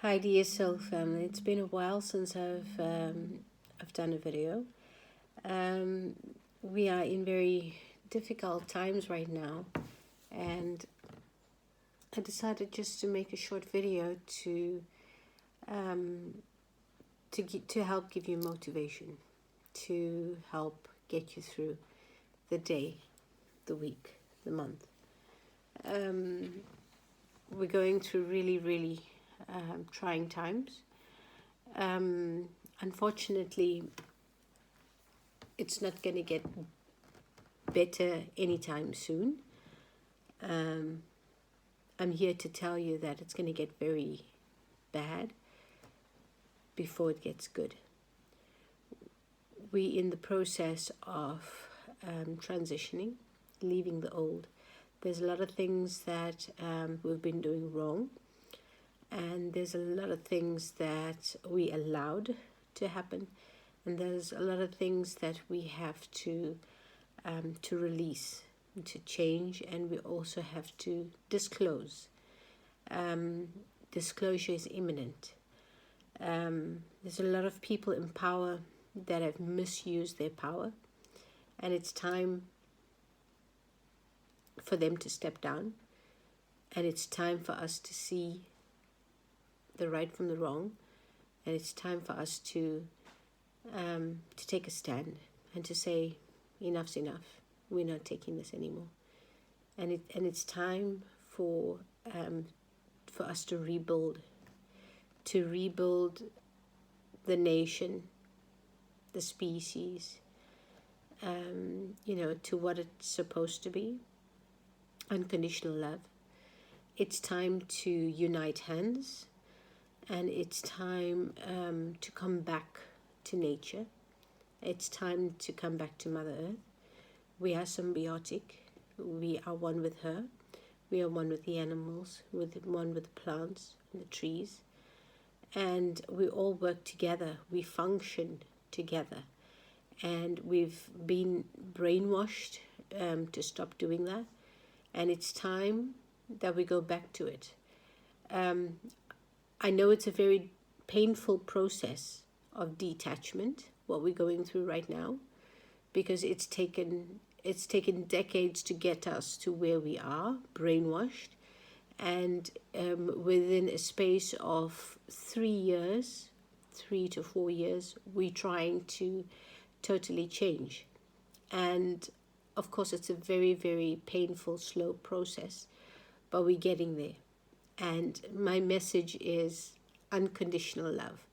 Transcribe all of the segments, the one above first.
Hi dear soul family. It's been a while since I've done a video. Um, we are in very difficult times right now, and I decided just to make a short video um, to help give you motivation, to help get you through the day, the week, the month. We're going through really trying times. Unfortunately, it's not going to get better anytime soon. I'm here to tell you that it's going to get very bad before it gets good. We're in the process of transitioning, leaving the old. There's a lot of things that we've been doing wrong, and there's a lot of things that we allowed to happen, and there's a lot of things that we have to release, to change, and we also have to disclose. Disclosure is imminent. There's a lot of people in power that have misused their power, and it's time for them to step down, and it's time for us to see the right from the wrong, and it's time for us to take a stand and to say enough's enough. We're not taking this anymore, and it's time for us to rebuild the nation, the species, to what it's supposed to be, unconditional love. It's time to unite hands, and it's time to come back to nature. It's time to come back to Mother Earth. We are symbiotic. We are one with her. We are one with the animals, one with the plants and the trees. And we all work together. We function together. And we've been brainwashed to stop doing that. And it's time that we go back to it. I know it's a very painful process of detachment, what we're going through right now, because it's taken decades to get us to where we are, brainwashed, and within a space of 3 to 4 years, we're trying to totally change. And of course, it's a very, very painful, slow process, but we're getting there. And my message is unconditional love.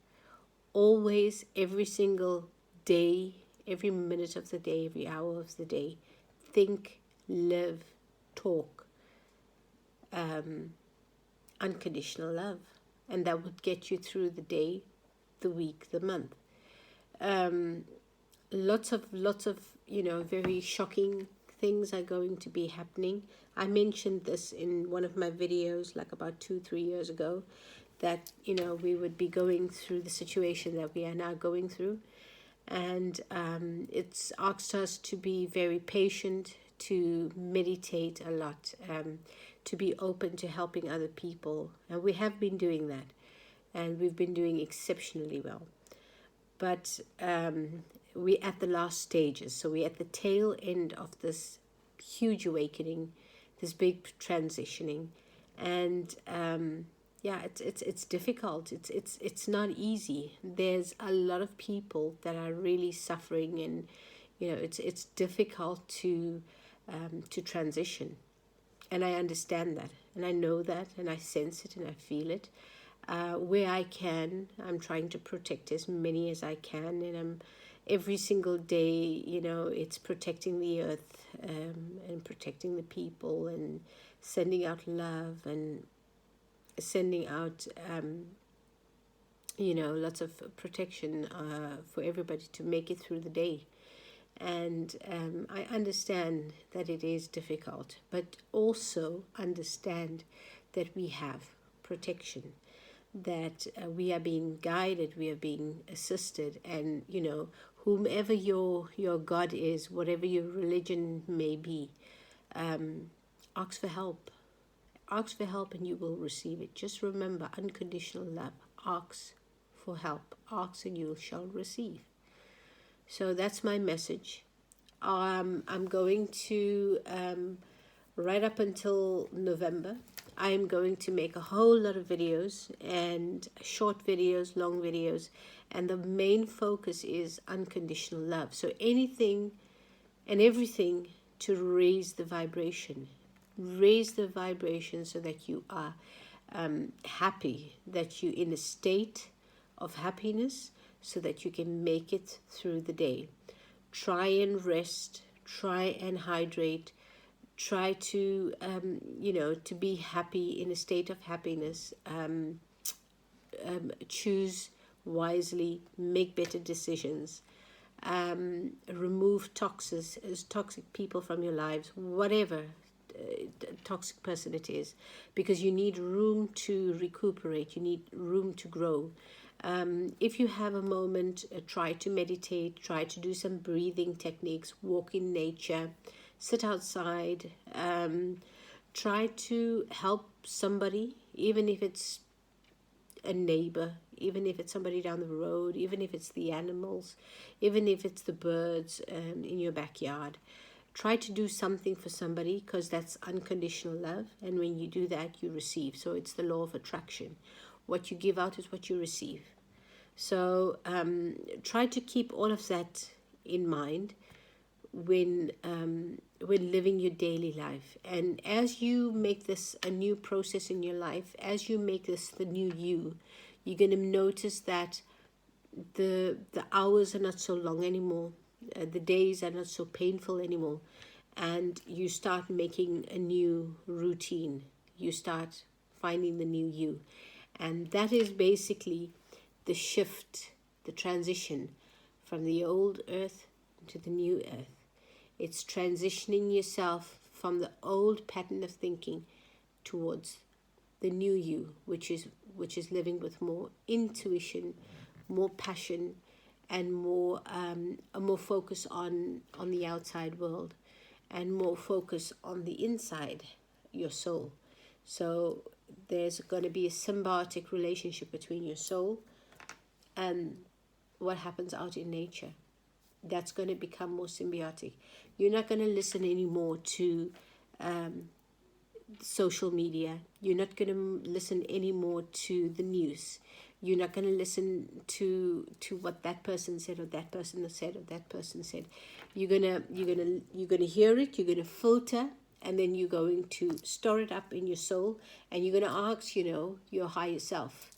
Always, every single day, every minute of the day, every hour of the day, think, live, talk, unconditional love. And that would get you through the day, the week, the month. Lots of very shocking things are going to be happening. I mentioned this in one of my videos like about 2-3 years ago, that we would be going through the situation that we are now going through, and it's asked us to be very patient, to meditate a lot, to be open to helping other people, and we have been doing that, and we've been doing exceptionally well. But we're at the last stages, so we're at the tail end of this huge awakening, this big transitioning, and it's difficult. It's not easy. There's a lot of people that are really suffering, and it's difficult to transition, and I understand that, and I know that, and I sense it, and I feel it. Where I can, I'm trying to protect as many as I can, and I'm every single day, it's protecting the earth, and protecting the people, and sending out love, and sending out lots of protection for everybody to make it through the day. And I understand that it is difficult, but also understand that we have protection, that we are being guided, we are being assisted, and whomever your God is, whatever your religion may be, ask for help, Ask for help and you will receive it. Just remember, unconditional love. Ask for help. Ask and you shall receive. So that's my message. I'm going to, right up until November, I'm going to make a whole lot of videos, and short videos, long videos, and the main focus is unconditional love. So anything and everything to raise the vibration. Raise the vibration so that you are happy, that you're in a state of happiness so that you can make it through the day. Try and rest, try and hydrate, try to, to be happy, in a state of happiness. Choose wisely, make better decisions. Remove toxic people from your lives, whatever toxic person it is, because you need room to recuperate, you need room to grow. If you have a moment, try to meditate, try to do some breathing techniques, walk in nature, sit outside, try to help somebody, even if it's a neighbor, even if it's somebody down the road, even if it's the animals, even if it's the birds in your backyard. Try to do something for somebody, because that's unconditional love. And when you do that, you receive. So it's the law of attraction. What you give out is what you receive. So try to keep all of that in mind when living your daily life. And as you make this a new process in your life, as you make this the new you, you're going to notice that the hours are not so long anymore. The days are not so painful anymore. And you start making a new routine. You start finding the new you. And that is basically the shift, the transition from the old earth to the new earth. It's transitioning yourself from the old pattern of thinking towards the new you, which is living with more intuition, more passion, and more focus on the outside world, and more focus on the inside, your soul. So there's going to be a symbiotic relationship between your soul and what happens out in nature. That's going to become more symbiotic. You're not going to listen anymore to social media. You're not going to listen anymore to the news. You're not going to listen to what that person said, or that person said, or that person said. You're gonna hear it. You're gonna filter, and then you're going to store it up in your soul, and you're gonna ask, your higher self,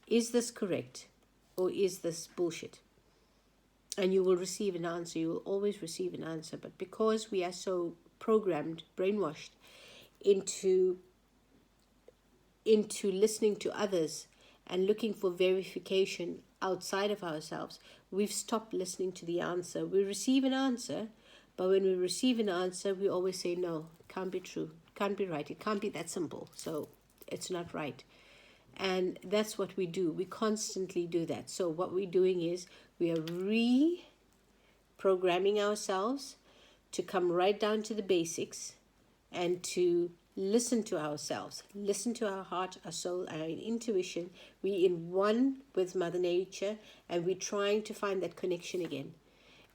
is this correct, or is this bullshit? And you will receive an answer. You will always receive an answer. But because we are so programmed, brainwashed into listening to others and looking for verification outside of ourselves, we've stopped listening to the answer. We receive an answer, but when we receive an answer, we always say, no, it can't be true, it can't be right, it can't be that simple, so it's not right. And that's what we do. We constantly do that. So what we're doing is we are reprogramming ourselves to come right down to the basics and to listen to ourselves, listen to our heart, our soul, our intuition. We're in one with Mother Nature, and we're trying to find that connection again.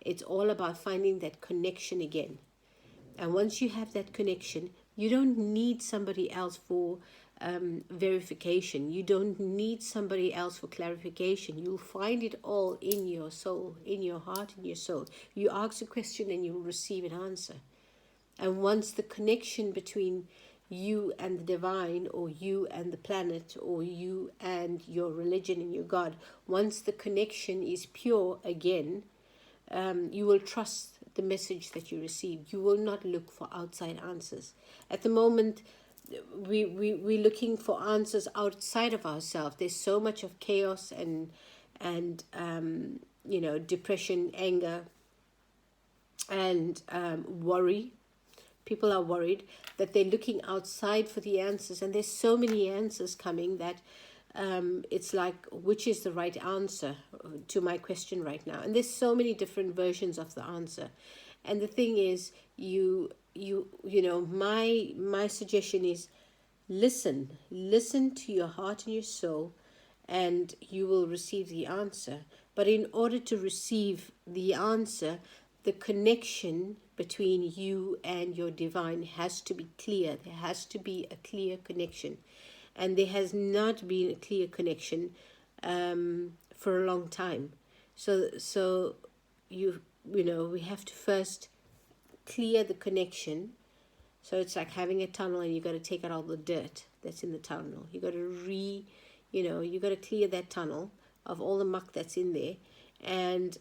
It's all about finding that connection again. And once you have that connection, you don't need somebody else for verification. You don't need somebody else for clarification. You'll find it all in your soul, in your heart, in your soul. You ask a question and you'll receive an answer. And once the connection between you and the divine, or you and the planet, or you and your religion and your God, once the connection is pure again, you will trust the message that you receive. You will not look for outside answers. At the moment, we're looking for answers outside of ourselves. There's so much of chaos and depression, anger, and worry. People are worried that they're looking outside for the answers, and there's so many answers coming that it's like, which is the right answer to my question right now? And there's so many different versions of the answer. And the thing is, my suggestion is, listen to your heart and your soul, and you will receive the answer. But in order to receive the answer, the connection between you and your divine has to be clear. There has to be a clear connection, and there has not been a clear connection for a long time. So you know, we have to first clear the connection. So it's like having a tunnel, and you got to take out all the dirt that's in the tunnel. You got to you got to clear that tunnel of all the muck that's in there. And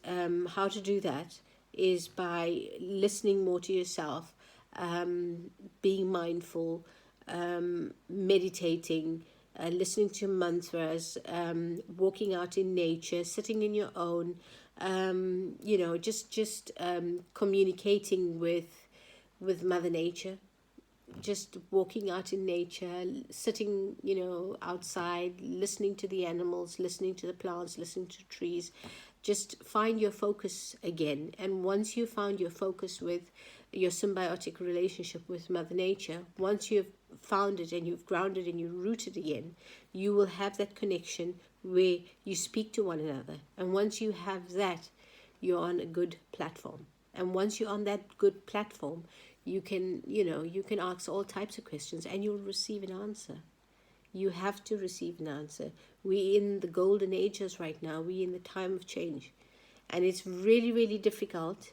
how to do that is by listening more to yourself, being mindful, meditating, listening to mantras, walking out in nature, sitting in your own, just communicating with Mother Nature, just walking out in nature, sitting, outside, listening to the animals, listening to the plants, listening to trees. Just find your focus again. And once you found your focus with your symbiotic relationship with Mother Nature, once you've found it and you've grounded and you're rooted again, you will have that connection where you speak to one another. And once you have that, you're on a good platform. And once you're on that good platform, you can ask all types of questions and you'll receive an answer. You have to receive an answer. We're in the golden ages right now. We're in the time of change. And it's really, really difficult,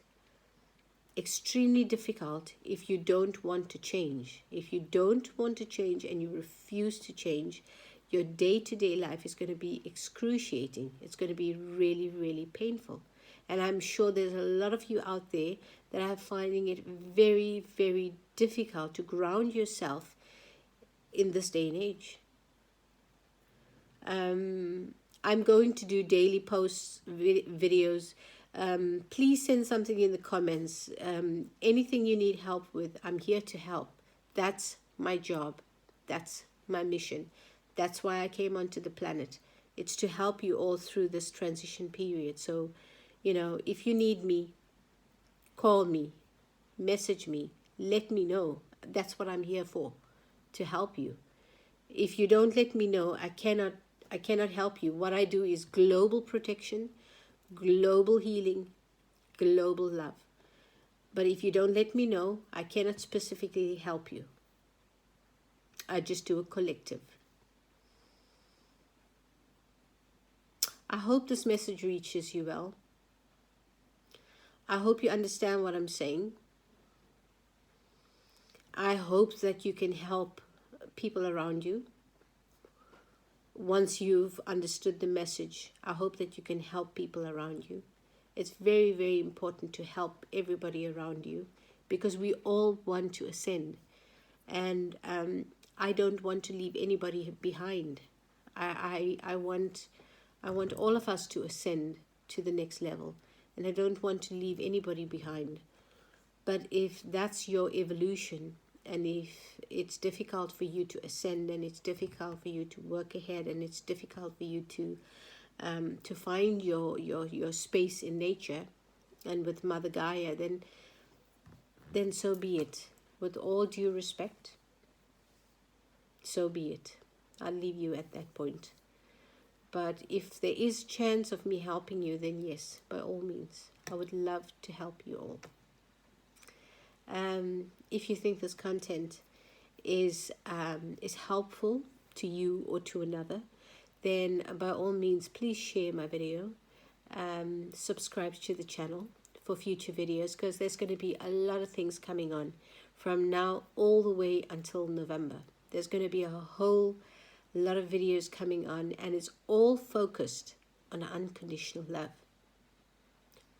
extremely difficult, if you don't want to change. If you don't want to change and you refuse to change, your day-to-day life is going to be excruciating. It's going to be really, really painful. And I'm sure there's a lot of you out there that are finding it very, very difficult to ground yourself in this day and age. I'm going to do daily posts, videos. Please send something in the comments. Anything you need help with, I'm here to help. That's my job. That's my mission. That's why I came onto the planet. It's to help you all through this transition period. So, if you need me, call me, message me, let me know. That's what I'm here for, to help you. If you don't let me know, I cannot help you. What I do is global protection, global healing, global love. But if you don't let me know, I cannot specifically help you. I just do a collective. I hope this message reaches you well. I hope you understand what I'm saying. I hope that you can help people around you. Once you've understood the message, I hope that you can help people around you. It's very, very important to help everybody around you, because we all want to ascend. And I don't want to leave anybody behind. I want all of us to ascend to the next level. And I don't want to leave anybody behind. But if that's your evolution, and if it's difficult for you to ascend, and it's difficult for you to work ahead, and it's difficult for you to find your space in nature and with Mother Gaia, then so be it. With all due respect, so be it. I'll leave you at that point. But if there is chance of me helping you, then yes, by all means, I would love to help you all. If you think this content is helpful to you or to another, then by all means, please share my video. Subscribe to the channel for future videos, because there's going to be a lot of things coming on from now all the way until November. There's going to be a whole lot of videos coming on, and it's all focused on unconditional love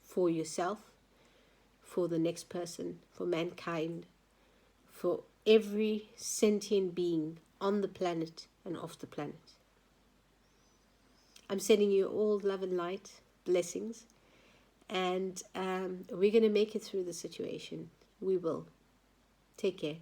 for yourself, for the next person, for mankind, for every sentient being on the planet and off the planet. I'm sending you all love and light, blessings, and we're going to make it through the situation. We will. Take care.